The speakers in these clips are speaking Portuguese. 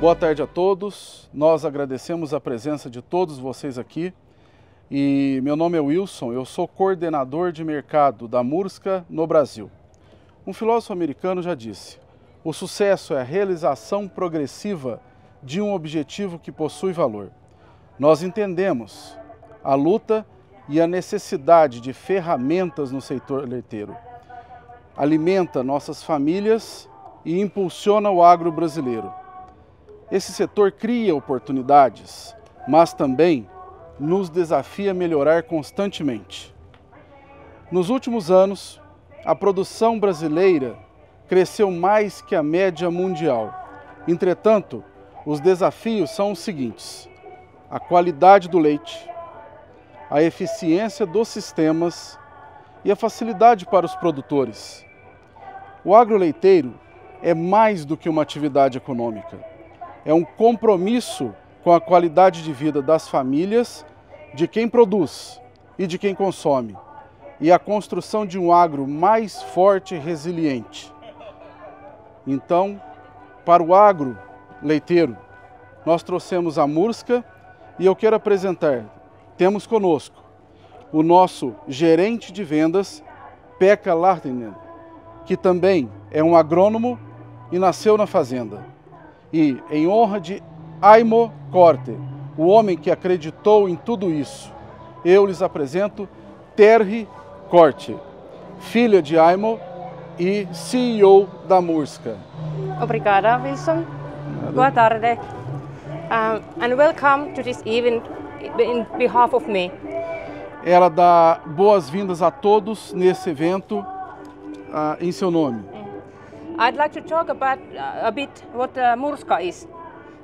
Boa tarde a todos, nós agradecemos a presença de todos vocês aqui e meu nome é Wilson, eu sou coordenador de mercado da Murska no Brasil. Um filósofo americano já disse, o sucesso é a realização progressiva de um objetivo que possui valor. Nós entendemos a luta e a necessidade de ferramentas no setor leiteiro. Alimenta nossas famílias e impulsiona o agro brasileiro. Esse setor cria oportunidades, mas também nos desafia a melhorar constantemente. Nos últimos anos, a produção brasileira cresceu mais que a média mundial. Entretanto, os desafios são os seguintes: a qualidade do leite, a eficiência dos sistemas e a facilidade para os produtores. O agroleiteiro é mais do que uma atividade econômica. É um compromisso com a qualidade de vida das famílias, de quem produz e de quem consome, e a construção de um agro mais forte e resiliente. Então, para o agro leiteiro, nós trouxemos a Murska e eu quero apresentar, temos conosco o nosso gerente de vendas, Pekka Lahtinen, que também é um agrônomo e nasceu na fazenda. E, em honra de Aimo Korte, o homem que acreditou em tudo isso, eu lhes apresento Terhi Korte, filha de Aimo e CEO da Murska. Obrigada, Wilson. Boa tarde. And welcome to this event in behalf of me. Ela dá boas-vindas a todos nesse evento em seu nome. I'd like to talk about a bit what Murska is.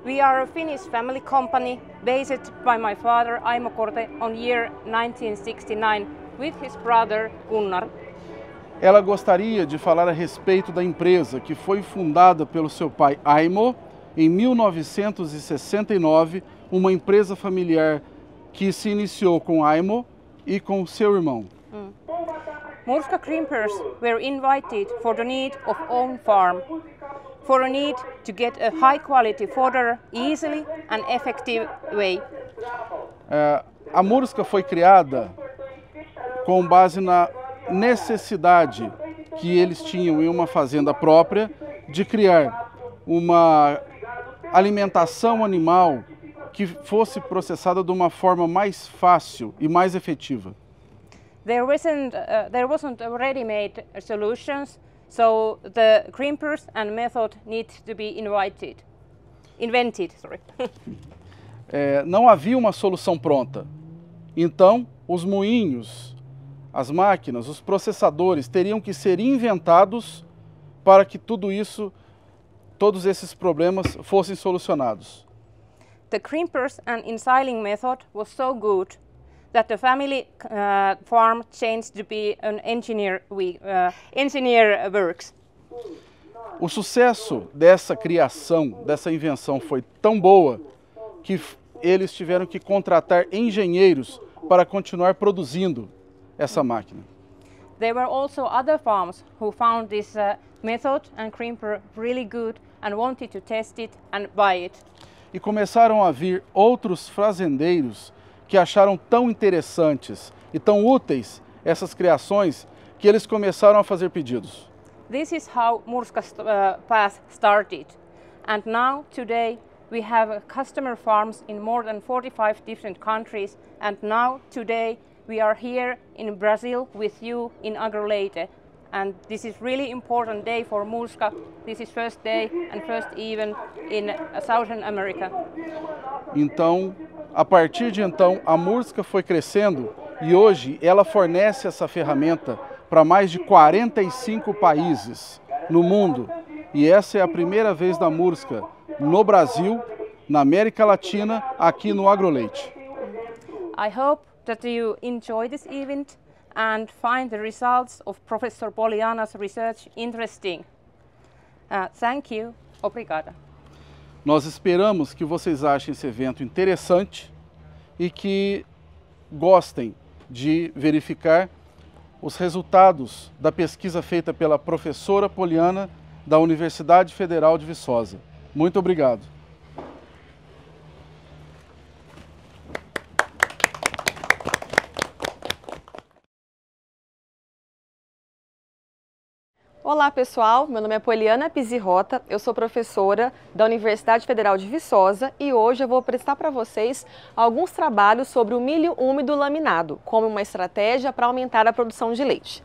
We are a Finnish family company based by my father Aimo Korte on year 1969 with his brother Gunnar. Ela gostaria de falar a respeito da empresa que foi fundada pelo seu pai Aimo em 1969, uma empresa familiar que se iniciou com Aimo e com seu irmão. Murska Krimpers were invited for the need of own farm, for a need to get a high quality fodder easily and effective way. A Murska foi criada com base na necessidade que eles tinham em uma fazenda própria de criar uma alimentação animal que fosse processada de uma forma mais fácil e mais efetiva. There wasn't ready-made solutions, so the crimpers and method need to be invented. Não havia uma solução pronta. Então, os moinhos, as máquinas, os processadores teriam que ser inventados para que todos esses problemas fossem solucionados. The crimpers and ensiling method was so good that the family farm changed to be an engineer works. O sucesso dessa criação, dessa invenção foi tão boa que eles tiveram que contratar engenheiros para continuar produzindo essa máquina. There were also other farms who found this method and crimper really good and wanted to test it and buy it. E começaram a vir outros fazendeiros que acharam tão interessantes e tão úteis essas criações que eles começaram a fazer pedidos. This is how Murska's path started. And now, today, we have customer farms in more than 45 different countries. And now, today, we are here in Brazil with you in AgroLeite. And this is really important day for Murska. This is first day and first event in Southern America. Então, a partir de então, a Murska foi crescendo e hoje ela fornece essa ferramenta para mais de 45 países no mundo. E essa é a primeira vez da Murska no Brasil, na América Latina, aqui no AgroLeite. I hope that you enjoy this event and find the results of Professor Poliana's research interesting. Thank you. Obrigada. Nós esperamos que vocês achem esse evento interessante e que gostem de verificar os resultados da pesquisa feita pela professora Poliana da Universidade Federal de Viçosa. Muito obrigado. Olá pessoal, meu nome é Poliana Pizirrota, eu sou professora da Universidade Federal de Viçosa e hoje eu vou apresentar para vocês alguns trabalhos sobre o milho úmido laminado, como uma estratégia para aumentar a produção de leite.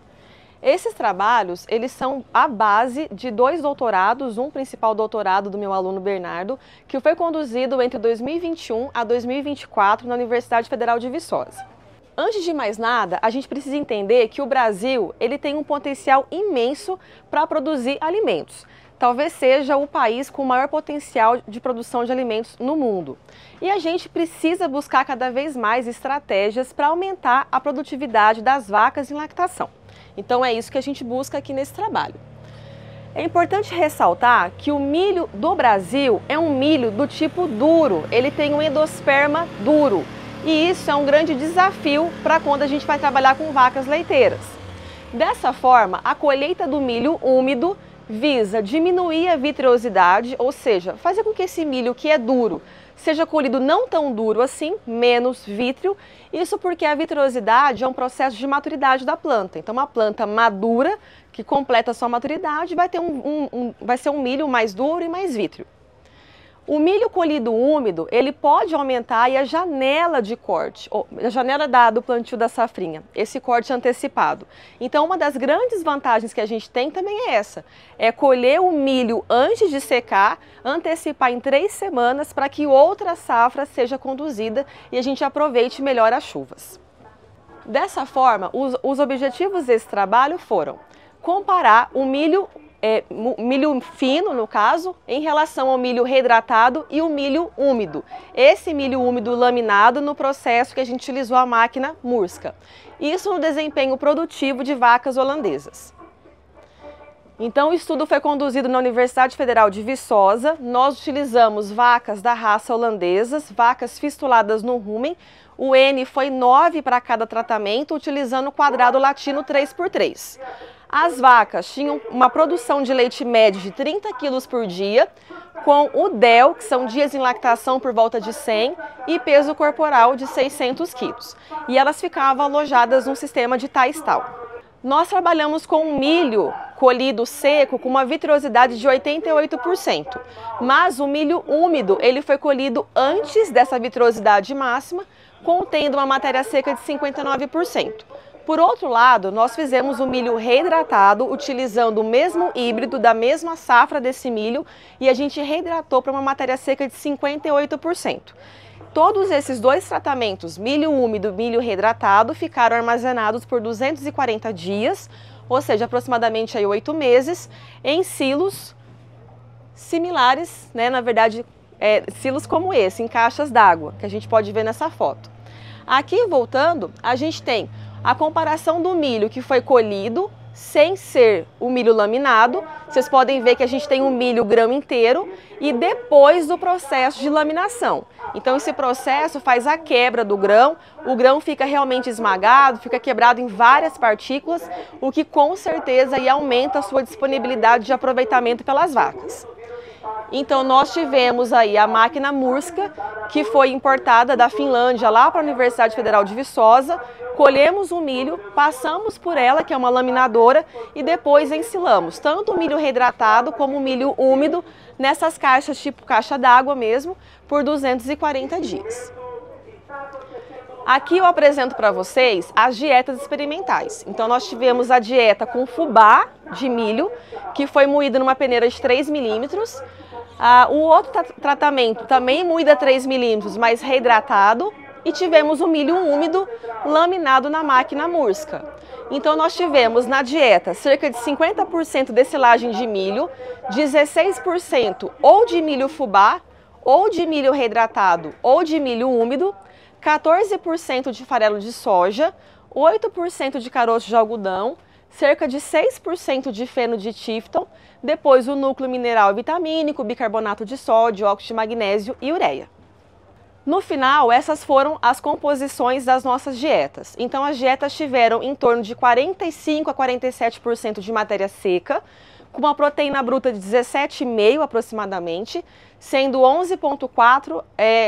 Esses trabalhos, eles são a base de 2 doutorados, um principal doutorado do meu aluno Bernardo, que foi conduzido entre 2021 a 2024 na Universidade Federal de Viçosa. Antes de mais nada, a gente precisa entender que o Brasil ele tem um potencial imenso para produzir alimentos. Talvez seja o país com o maior potencial de produção de alimentos no mundo. E a gente precisa buscar cada vez mais estratégias para aumentar a produtividade das vacas em lactação. Então é isso que a gente busca aqui nesse trabalho. É importante ressaltar que o milho do Brasil é um milho do tipo duro, ele tem um endosperma duro. E isso é um grande desafio para quando a gente vai trabalhar com vacas leiteiras. Dessa forma, a colheita do milho úmido visa diminuir a vitrosidade, ou seja, fazer com que esse milho que é duro seja colhido não tão duro assim, menos vítreo. Isso porque a vitrosidade é um processo de maturidade da planta. Então, uma planta madura, que completa a sua maturidade, vai ter vai ser um milho mais duro e mais vítreo. O milho colhido úmido, ele pode aumentar aí a janela de corte, a janela do plantio da safrinha, esse corte antecipado. Então, uma das grandes vantagens que a gente tem também é essa, é colher o milho antes de secar, antecipar em 3 semanas para que outra safra seja conduzida e a gente aproveite melhor as chuvas. Dessa forma, os objetivos desse trabalho foram comparar o milho fino, no caso, em relação ao milho reidratado e o milho úmido. Esse milho úmido laminado no processo que a gente utilizou a máquina Murska. Isso no desempenho produtivo de vacas holandesas. Então o estudo foi conduzido na Universidade Federal de Viçosa. Nós utilizamos vacas da raça holandesas, vacas fistuladas no rumen. O N foi 9 para cada tratamento, utilizando o quadrado latino 3x3. As vacas tinham uma produção de leite médio de 30 quilos por dia, com o DEL, que são dias em lactação por volta de 100, e peso corporal de 600 quilos. E elas ficavam alojadas num sistema de Taistal. Nós trabalhamos com um milho colhido seco com uma vitrosidade de 88%, mas o milho úmido ele foi colhido antes dessa vitrosidade máxima, contendo uma matéria seca de 59%. Por outro lado, nós fizemos o milho reidratado utilizando o mesmo híbrido da mesma safra desse milho e a gente reidratou para uma matéria seca de 58%. Todos esses 2 tratamentos, milho úmido e milho reidratado, ficaram armazenados por 240 dias, ou seja, aproximadamente aí 8 meses, em silos similares, né? Na verdade, silos como esse, em caixas d'água, que a gente pode ver nessa foto. Aqui, voltando, a gente tem a comparação do milho que foi colhido sem ser o milho laminado. Vocês podem ver que a gente tem um milho grão inteiro e depois do processo de laminação. Então esse processo faz a quebra do grão, o grão fica realmente esmagado, fica quebrado em várias partículas, o que com certeza aí aumenta a sua disponibilidade de aproveitamento pelas vacas. Então nós tivemos aí a máquina Murska, que foi importada da Finlândia lá para a Universidade Federal de Viçosa. Colhemos o milho, passamos por ela, que é uma laminadora, e depois ensilamos tanto o milho reidratado como o milho úmido nessas caixas tipo caixa d'água mesmo, por 240 dias. Aqui eu apresento para vocês as dietas experimentais. Então nós tivemos a dieta com fubá de milho, que foi moído numa peneira de 3 milímetros. O outro tratamento também moído a 3 milímetros, mas reidratado. E tivemos o milho úmido laminado na máquina Murska. Então nós tivemos na dieta cerca de 50% de silagem de milho, 16% ou de milho fubá, ou de milho reidratado, ou de milho úmido, 14% de farelo de soja, 8% de caroço de algodão, cerca de 6% de feno de tífton, depois o núcleo mineral vitamínico, bicarbonato de sódio, óxido de magnésio e ureia. No final, essas foram as composições das nossas dietas. Então, as dietas tiveram em torno de 45% a 47% de matéria seca, com uma proteína bruta de 17,5 aproximadamente, sendo 11,4,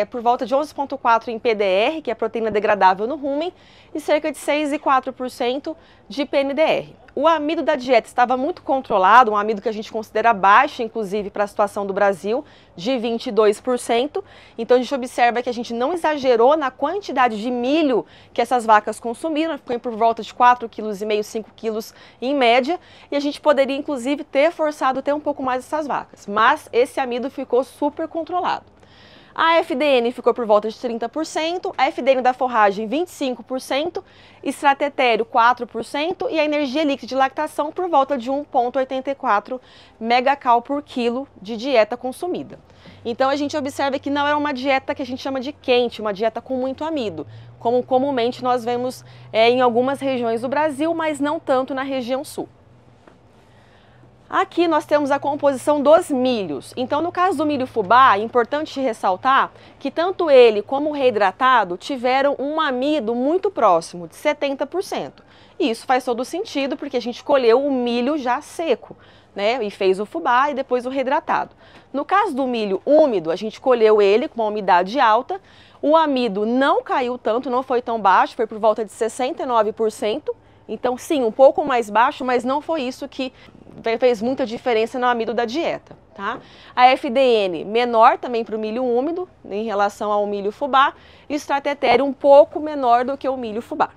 por volta de 11,4 em PDR, que é proteína degradável no rumen, e cerca de 6,4% de PNDR. O amido da dieta estava muito controlado, um amido que a gente considera baixo, inclusive, para a situação do Brasil, de 22%. Então, a gente observa que a gente não exagerou na quantidade de milho que essas vacas consumiram, ficou por volta de 4,5 kg, 5 kg em média, e a gente poderia, inclusive, ter forçado ter um pouco mais essas vacas. Mas esse amido ficou super controlado. A FDN ficou por volta de 30%, a FDN da forragem 25%, estratetério 4% e a energia líquida de lactação por volta de 1,84 megacal por quilo de dieta consumida. Então a gente observa que não é uma dieta que a gente chama de quente, uma dieta com muito amido, como comumente nós vemos em algumas regiões do Brasil, mas não tanto na região sul. Aqui nós temos a composição dos milhos. Então, no caso do milho fubá, é importante ressaltar que tanto ele como o reidratado tiveram um amido muito próximo, de 70%. E isso faz todo sentido, porque a gente colheu o milho já seco, né? E fez o fubá e depois o reidratado. No caso do milho úmido, a gente colheu ele com uma umidade alta. O amido não caiu tanto, não foi tão baixo, foi por volta de 69%. Então, sim, um pouco mais baixo, mas não foi isso que fez muita diferença no amido da dieta, tá? A FDN menor também para o milho úmido, em relação ao milho fubá, e o estratetério um pouco menor do que o milho fubá.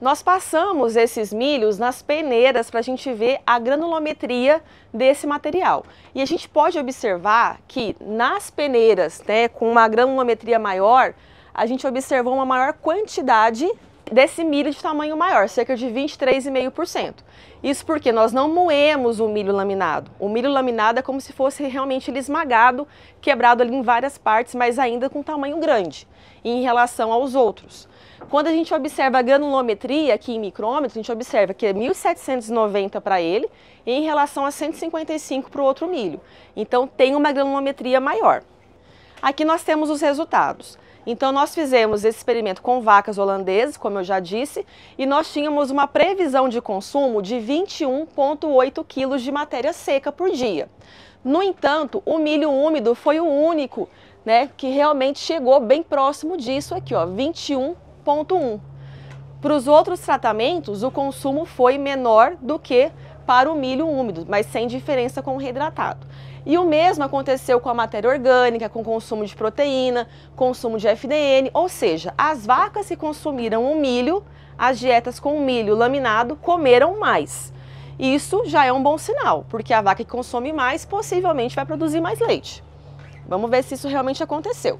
Nós passamos esses milhos nas peneiras para a gente ver a granulometria desse material. E a gente pode observar que nas peneiras, né, com uma granulometria maior, a gente observou uma maior quantidade desse milho de tamanho maior, cerca de 23,5%. Isso porque nós não moemos o milho laminado. O milho laminado é como se fosse realmente ele esmagado, quebrado ali em várias partes, mas ainda com tamanho grande em relação aos outros. Quando a gente observa a granulometria aqui em micrômetros, a gente observa que é 1.790 para ele e em relação a 155 para o outro milho. Então tem uma granulometria maior. Aqui nós temos os resultados. Então nós fizemos esse experimento com vacas holandesas, como eu já disse, e nós tínhamos uma previsão de consumo de 21,8 kg de matéria seca por dia. No entanto, o milho úmido foi o único, né, que realmente chegou bem próximo disso aqui, ó, 21,1. Para os outros tratamentos, o consumo foi menor do que para o milho úmido, mas sem diferença com o reidratado. E o mesmo aconteceu com a matéria orgânica, com consumo de proteína, consumo de FDN, ou seja, as vacas que consumiram o milho, as dietas com milho laminado, comeram mais. Isso já é um bom sinal, porque a vaca que consome mais possivelmente vai produzir mais leite. Vamos ver se isso realmente aconteceu.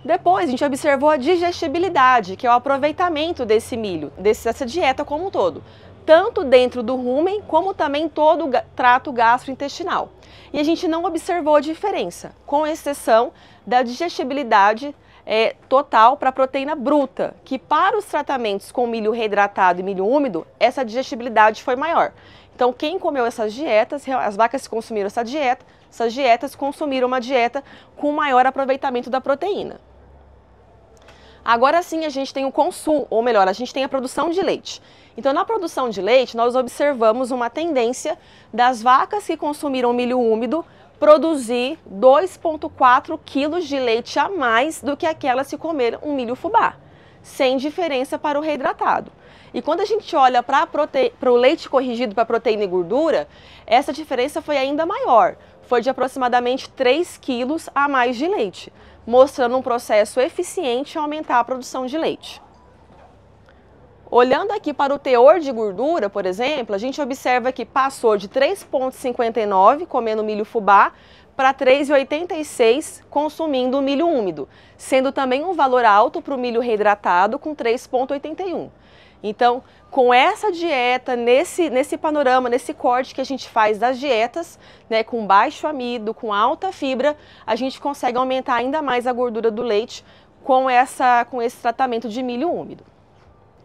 Depois a gente observou a digestibilidade, que é o aproveitamento desse milho, dessa dieta como um todo, tanto dentro do rumen como também todo o trato gastrointestinal. E a gente não observou a diferença, com exceção da digestibilidade total para a proteína bruta, que para os tratamentos com milho reidratado e milho úmido, essa digestibilidade foi maior. Então quem comeu essas dietas, as vacas que consumiram essas dietas consumiram uma dieta com maior aproveitamento da proteína. Agora sim a gente tem o consumo, ou melhor, a gente tem a produção de leite. Então na produção de leite nós observamos uma tendência das vacas que consumiram milho úmido produzir 2,4 kg de leite a mais do que aquelas que comeram um milho fubá, sem diferença para o reidratado. E quando a gente olha para o leite corrigido para proteína e gordura, essa diferença foi ainda maior, foi de aproximadamente 3 quilos a mais de leite, mostrando um processo eficiente em aumentar a produção de leite. Olhando aqui para o teor de gordura, por exemplo, a gente observa que passou de 3,59 comendo milho fubá para 3,86 consumindo o milho úmido, sendo também um valor alto para o milho reidratado com 3,81. Então, com essa dieta, nesse panorama, nesse corte que a gente faz das dietas, né, com baixo amido, com alta fibra, a gente consegue aumentar ainda mais a gordura do leite com esse tratamento de milho úmido.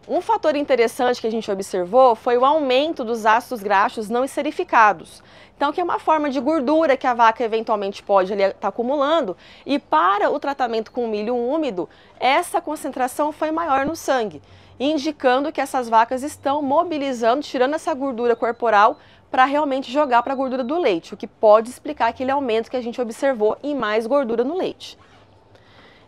Um fator interessante que a gente observou foi o aumento dos ácidos graxos não esterificados. Então, que é uma forma de gordura que a vaca eventualmente pode estar acumulando, e para o tratamento com milho úmido, essa concentração foi maior no sangue, indicando que essas vacas estão mobilizando, tirando essa gordura corporal para realmente jogar para a gordura do leite, o que pode explicar aquele aumento que a gente observou em mais gordura no leite.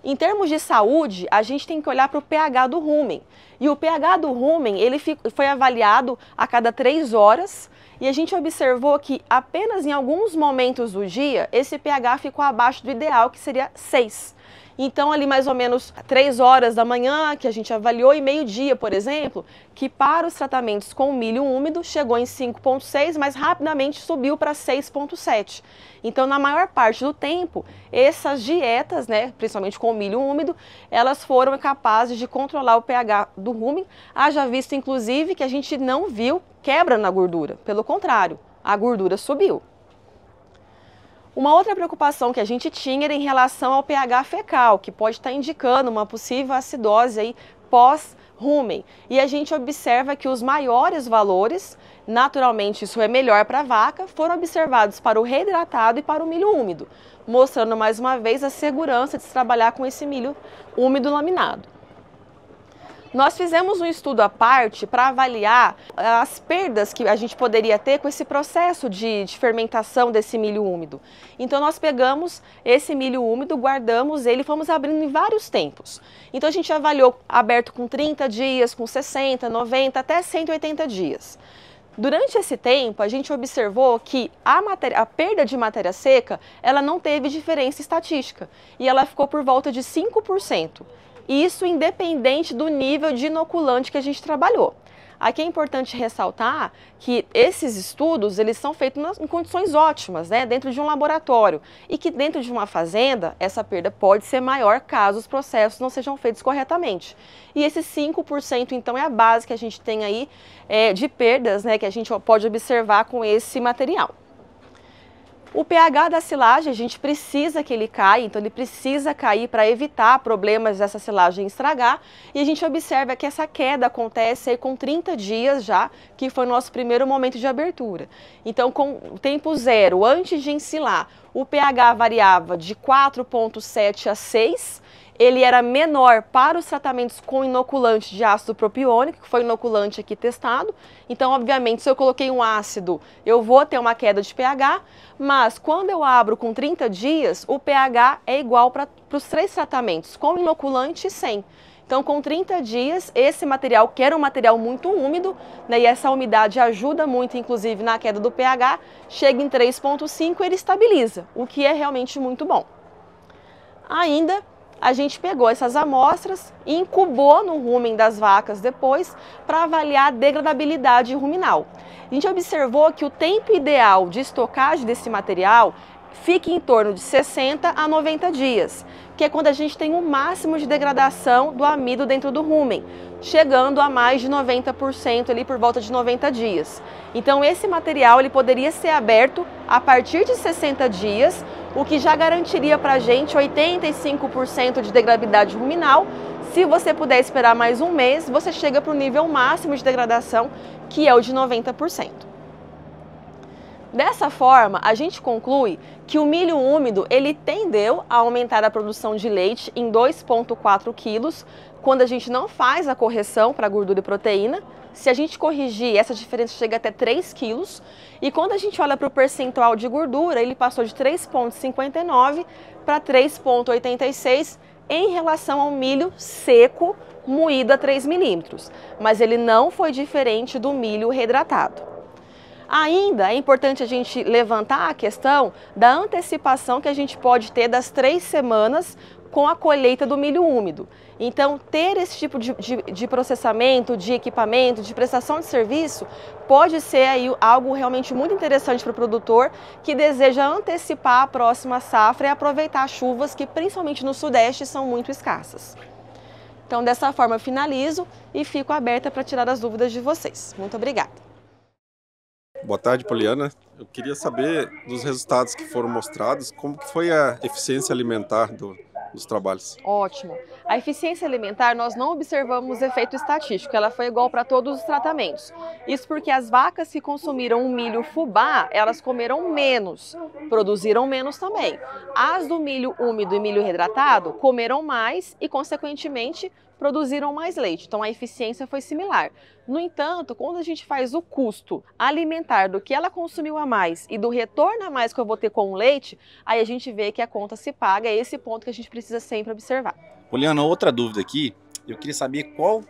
Em termos de saúde, a gente tem que olhar para o pH do rumen. E o pH do rumen, ele foi avaliado a cada 3 horas, e a gente observou que apenas em alguns momentos do dia, esse pH ficou abaixo do ideal, que seria 6. Então, ali mais ou menos 3 horas da manhã, que a gente avaliou, e meio-dia, por exemplo, que para os tratamentos com milho úmido chegou em 5,6, mas rapidamente subiu para 6,7. Então, na maior parte do tempo, essas dietas, né, principalmente com milho úmido, elas foram capazes de controlar o pH do rumen. Haja visto, inclusive, que a gente não viu quebra na gordura. Pelo contrário, a gordura subiu. Uma outra preocupação que a gente tinha era em relação ao pH fecal, que pode estar indicando uma possível acidose aí pós-rumen. E a gente observa que os maiores valores, naturalmente isso é melhor para a vaca, foram observados para o reidratado e para o milho úmido, mostrando mais uma vez a segurança de se trabalhar com esse milho úmido laminado. Nós fizemos um estudo à parte para avaliar as perdas que a gente poderia ter com esse processo de fermentação desse milho úmido. Então nós pegamos esse milho úmido, guardamos ele e fomos abrindo em vários tempos. Então a gente avaliou aberto com 30 dias, com 60, 90, até 180 dias. Durante esse tempo, a gente observou que a perda de matéria seca, ela não teve diferença estatística e ela ficou por volta de 5%. Isso independente do nível de inoculante que a gente trabalhou. Aqui é importante ressaltar que esses estudos, eles são feitos em condições ótimas, né, dentro de um laboratório, e que dentro de uma fazenda, essa perda pode ser maior caso os processos não sejam feitos corretamente. E esse 5%, então, é a base que a gente tem aí de perdas, né, que a gente pode observar com esse material. O pH da silagem, a gente precisa que ele caia, então ele precisa cair para evitar problemas dessa silagem estragar. E a gente observa que essa queda acontece aí com 30 dias já, que foi o nosso primeiro momento de abertura. Então, com o tempo zero, antes de ensilar, o pH variava de 4,7 a 6. Ele era menor para os tratamentos com inoculante de ácido propiônico, que foi o inoculante aqui testado. Então, obviamente, se eu coloquei um ácido, eu vou ter uma queda de pH, mas quando eu abro com 30 dias, o pH é igual para os 3 tratamentos, com inoculante e sem. Então, com 30 dias, esse material, que era um material muito úmido, né, e essa umidade ajuda muito, inclusive, na queda do pH, chega em 3,5 e ele estabiliza, o que é realmente muito bom. Ainda, a gente pegou essas amostras e incubou no rumen das vacas depois para avaliar a degradabilidade ruminal. A gente observou que o tempo ideal de estocagem desse material fica em torno de 60 a 90 dias, que é quando a gente tem o máximo de degradação do amido dentro do rumen, chegando a mais de 90% ali por volta de 90 dias. Então esse material ele poderia ser aberto a partir de 60 dias, o que já garantiria para a gente 85% de degradabilidade ruminal. Se você puder esperar mais um mês, você chega para o nível máximo de degradação, que é o de 90%. Dessa forma, a gente conclui que o milho úmido ele tendeu a aumentar a produção de leite em 2,4 quilos quando a gente não faz a correção para gordura e proteína. Se a gente corrigir, essa diferença chega até 3 quilos. E quando a gente olha para o percentual de gordura, ele passou de 3,59 para 3,86 em relação ao milho seco moído a 3 milímetros. Mas ele não foi diferente do milho reidratado. Ainda é importante a gente levantar a questão da antecipação que a gente pode ter das 3 semanas com a colheita do milho úmido. Então, ter esse tipo de processamento, de equipamento, de prestação de serviço, pode ser aí algo realmente muito interessante para o produtor que deseja antecipar a próxima safra e aproveitar chuvas que, principalmente no Sudeste, são muito escassas. Então, dessa forma, eu finalizo e fico aberta para tirar as dúvidas de vocês. Muito obrigada. Boa tarde, Poliana. Eu queria saber dos resultados que foram mostrados, como que foi a eficiência alimentar dos trabalhos. Ótimo. A eficiência alimentar, nós não observamos efeito estatístico, ela foi igual para todos os tratamentos. Isso porque as vacas que consumiram o milho fubá, elas comeram menos, produziram menos também. As do milho úmido e milho reidratado comeram mais e, consequentemente, produziram mais leite. Então, a eficiência foi similar. No entanto, quando a gente faz o custo alimentar do que ela consumiu a mais e do retorno a mais que eu vou ter com o leite, aí a gente vê que a conta se paga. É esse ponto que a gente precisa sempre observar. Poliana, outra dúvida aqui, eu queria saber qual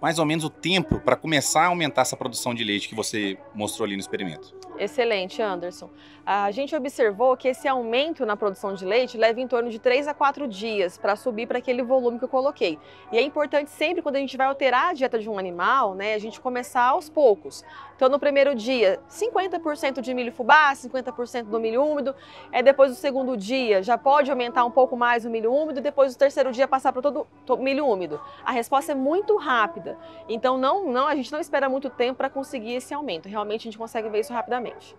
mais ou menos o tempo para começar a aumentar essa produção de leite que você mostrou ali no experimento. Excelente, Anderson. A gente observou que esse aumento na produção de leite leva em torno de 3 a 4 dias para subir para aquele volume que eu coloquei. E é importante sempre, quando a gente vai alterar a dieta de um animal, né, a gente começar aos poucos. Então, no primeiro dia, 50% de milho fubá, 50% do milho úmido. Depois do segundo dia, já pode aumentar um pouco mais o milho úmido. Depois do terceiro dia, passar para todo milho úmido. A resposta é muito rápida. Então, a gente não espera muito tempo para conseguir esse aumento. Realmente, a gente consegue ver isso rapidamente.